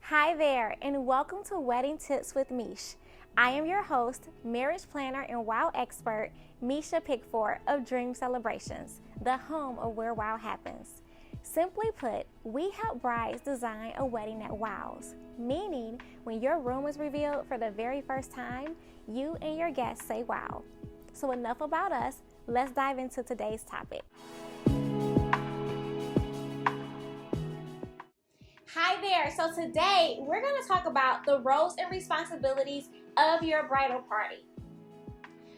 Hi there, and welcome to Wedding Tips with Meish. I am your host, marriage planner and wow expert, Meisha Pigford of Dream Celebrations, the home of where wow happens. Simply put, we help brides design a wedding that wows, meaning when your room is revealed for the very first time, you and your guests say wow. So enough about us, let's dive into today's topic. Hi there. So today we're going to talk about the roles and responsibilities of your bridal party.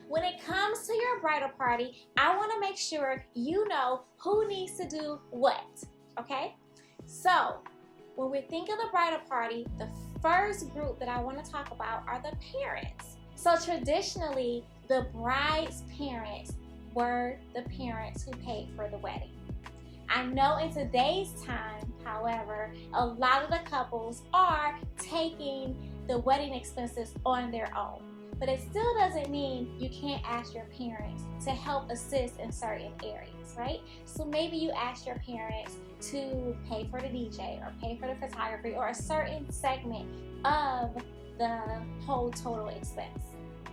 When it comes to your bridal party, I want to make sure you know who needs to do what, okay? So when we think of the bridal party, the first group that I want to talk about are the parents. So traditionally, the bride's parents were the parents who paid for the wedding. I know in today's time, however, a lot of the couples are taking the wedding expenses on their own. But it still doesn't mean you can't ask your parents to help assist in certain areas, right? So maybe you ask your parents to pay for the DJ or pay for the photography or a certain segment of the whole total expense.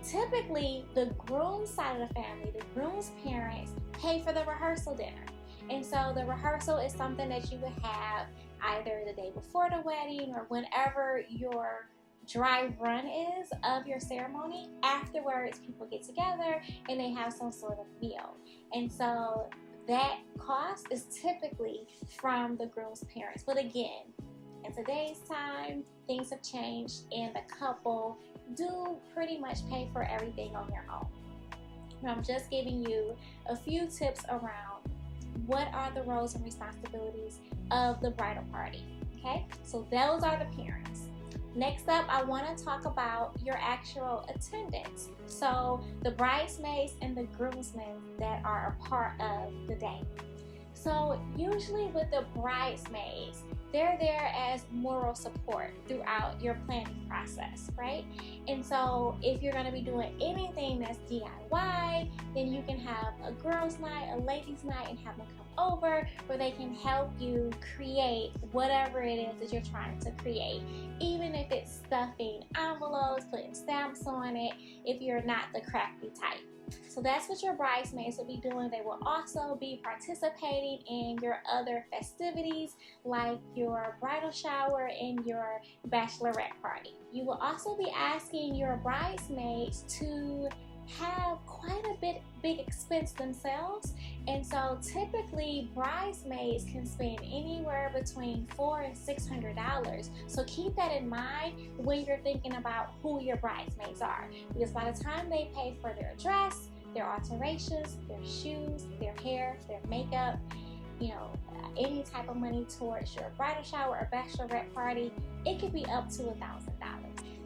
Typically, the groom's side of the family, the groom's parents, pay for the rehearsal dinner. And so the rehearsal is something that you would have either the day before the wedding or whenever your dry run is of your ceremony. Afterwards, people get together and they have some sort of meal. And so that cost is typically from the groom's parents. But again, in today's time, things have changed and the couple do pretty much pay for everything on their own. And I'm just giving you a few tips around what are the roles and responsibilities of the bridal party, okay? So those are the parents. Next up, I want to talk about your actual attendants. So the bridesmaids and the groomsmen that are a part of the day. So usually with the bridesmaids, they're there as moral support throughout your planning process, right? And so if you're going to be doing anything that's DIY, then you can have a girls' night, a ladies' night, and have them come over where they can help you create whatever it is that you're trying to create. Even if it's stuffing envelopes, putting stamps on it, if you're not the crafty type. So that's what your bridesmaids will be doing. They will also be participating in your other festivities like your bridal shower and your bachelorette party. You will also be asking your bridesmaids to have quite a big expense themselves, and so typically bridesmaids can spend anywhere between $400 and $600. So keep that in mind when you're thinking about who your bridesmaids are, because by the time they pay for their dress, their alterations, their shoes, their hair, their makeup, any type of money towards your bridal shower or bachelorette party, it could be up to $1,000.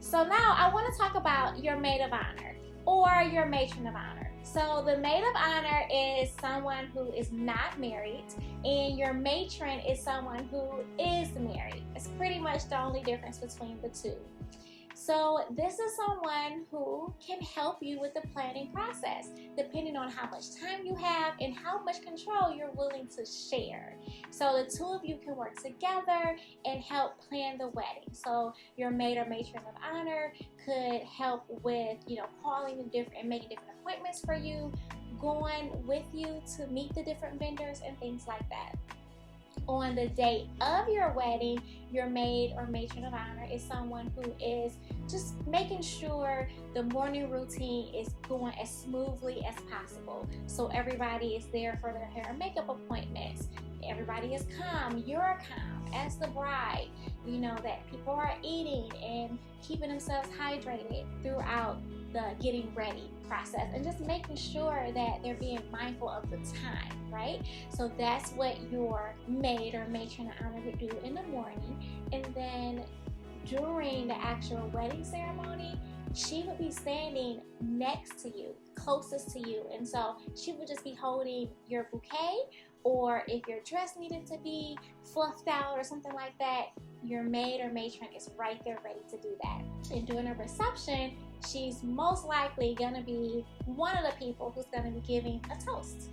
So now I want to talk about your maid of honor or your matron of honor. So the maid of honor is someone who is not married, and your matron is someone who is married. It's pretty much the only difference between the two. So this is someone who can help you with the planning process, depending on how much time you have and how much control you're willing to share. So the two of you can work together and help plan the wedding. So your maid or matron of honor could help with, calling and making different appointments for you, going with you to meet the different vendors and things like that. On the day of your wedding, your maid or matron of honor is someone who is just making sure the morning routine is going as smoothly as possible. So everybody is there for their hair and makeup appointments. Everybody is calm. You're calm as the bride. That people are eating and keeping themselves hydrated throughout the getting ready process, and just making sure that they're being mindful of the time, right? So that's what your maid or matron of honor would do in the morning. And then during the actual wedding ceremony, she would be standing next to you, closest to you, and so she would just be holding your bouquet, or if your dress needed to be fluffed out or something like that, your maid or matron is right there ready to do that. And during a reception, she's most likely going to be one of the people who's going to be giving a toast.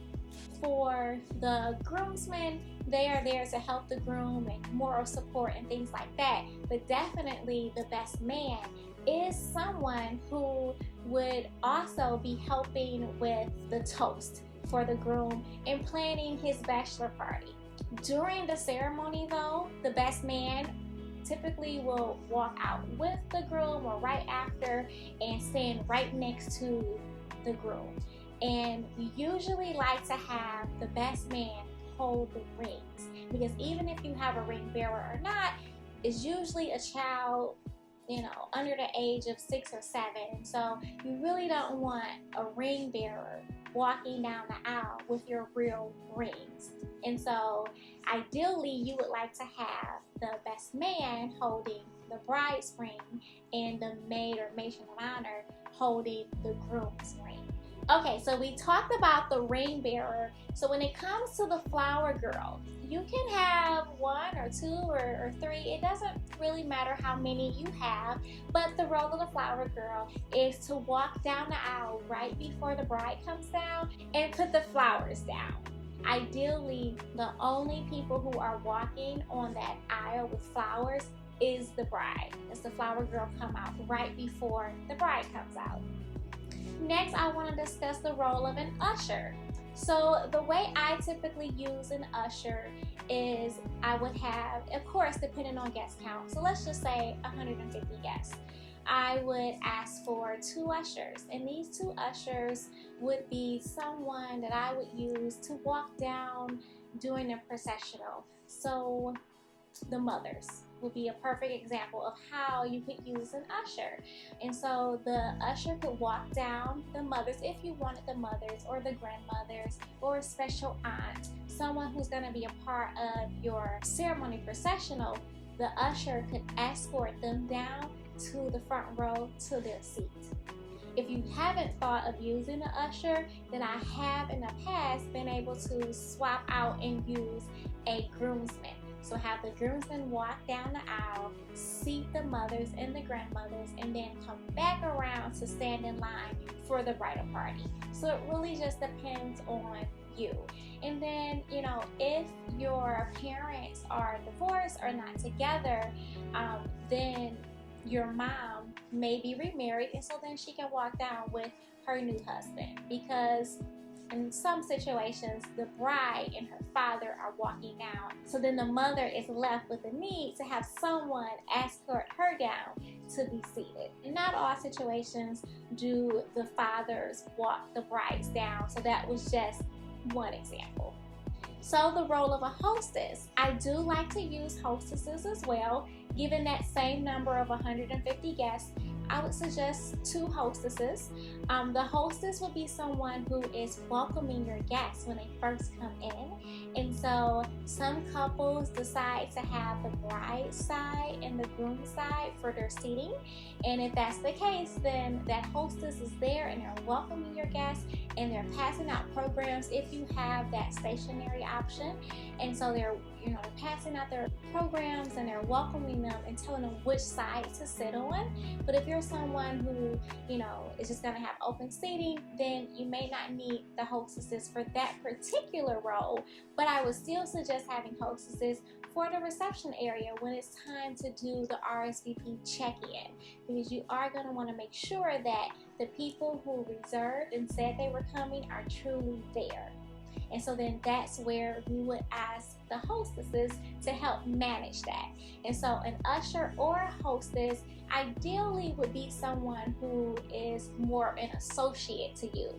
For the groomsmen, they are there to help the groom and moral support and things like that. But definitely the best man is someone who would also be helping with the toast for the groom and planning his bachelor party. During the ceremony though, the best man typically will walk out with the groom or right after and stand right next to the groom. And we usually like to have the best man hold the rings, because even if you have a ring bearer or not, it's usually a child, under the age of 6 or 7. So you really don't want a ring bearer walking down the aisle with your real rings. And so ideally you would like to have the best man holding the bride's ring and the maid or matron of honor holding the groom's ring. Okay, so we talked about the ring bearer. So when it comes to the flower girl, you can have 1 or 2 or 3. It doesn't really matter how many you have, but the role of the flower girl is to walk down the aisle right before the bride comes down and put the flowers down. Ideally, the only people who are walking on that aisle with flowers is the bride, as the flower girl come out right before the bride comes out. Next, I want to discuss the role of an usher. So the way I typically use an usher is I would have, of course, depending on guest count. So let's just say 150 guests. I would ask for 2 ushers, and these 2 ushers would be someone that I would use to walk down during the processional. So the mothers would be a perfect example of how you could use an usher. And so the usher could walk down the mothers, if you wanted the mothers or the grandmothers or a special aunt, someone who's going to be a part of your ceremony processional. The usher could escort them down to the front row to their seat. If you haven't thought of using an usher, then I have in the past been able to swap out and use a groomsman. So have the groomsmen walk down the aisle, seat the mothers and the grandmothers, and then come back around to stand in line for the bridal party. So it really just depends on you. And then, if your parents are divorced or not together, then your mom may be remarried, and so then she can walk down with her new husband, because in some situations the bride and her father are walking down, so then the mother is left with the need to have someone escort her down to be seated. In not all situations do the fathers walk the brides down, so that was just one example. So the role of a hostess, I do like to use hostesses as well. Given that same number of 150 guests, I would suggest 2 hostesses. The hostess would be someone who is welcoming your guests when they first come in. And so some couples decide to have the bride's side and the groom's side for their seating. And if that's the case, then that hostess is there and they're welcoming your guests, and they're passing out programs if you have that stationary option. And so they're passing out their programs and they're welcoming them and telling them which side to sit on. But if you're someone who is just going to have open seating, then you may not need the hostesses for that particular role. But I would still suggest having hostesses for the reception area when it's time to do the RSVP check-in, because you are going to want to make sure that the people who reserved and said they were coming are truly there. And so then that's where we would ask the hostesses to help manage that. And so an usher or a hostess ideally would be someone who is more an associate to you.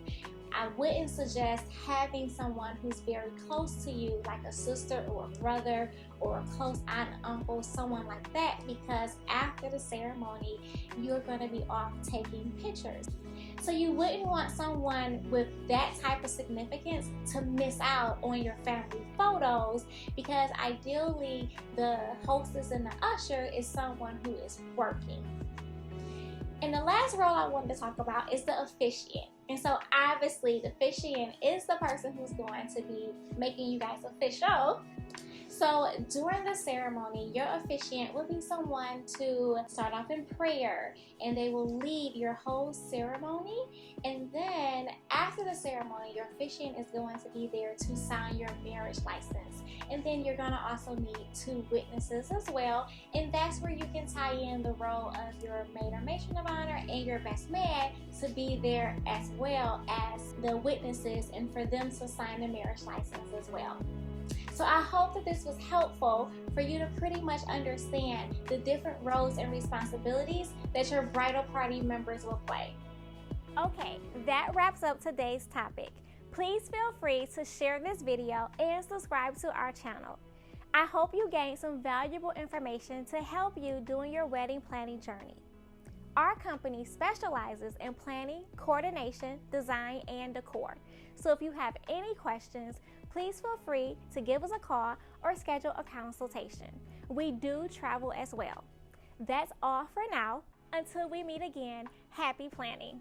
I wouldn't suggest having someone who's very close to you, like a sister or a brother or a close aunt, uncle, someone like that, because after the ceremony, you're going to be off taking pictures. So you wouldn't want someone with that type of significance to miss out on your family photos, because ideally the hostess and the usher is someone who is working. And the last role I wanted to talk about is the officiant. And so obviously the officiant is the person who's going to be making you guys official. So during the ceremony, your officiant will be someone to start off in prayer, and they will lead your whole ceremony. And then after the ceremony, your officiant is going to be there to sign your marriage license. And then you're going to also need 2 witnesses as well. And that's where you can tie in the role of your maid or matron of honor and your best man to be there as well as the witnesses, and for them to sign the marriage license as well. So I hope that this was helpful for you to pretty much understand the different roles and responsibilities that your bridal party members will play. Okay, that wraps up today's topic. Please feel free to share this video and subscribe to our channel. I hope you gained some valuable information to help you during your wedding planning journey. Our company specializes in planning, coordination, design, and decor. So if you have any questions, please feel free to give us a call or schedule a consultation. We do travel as well. That's all for now. Until we meet again, happy planning.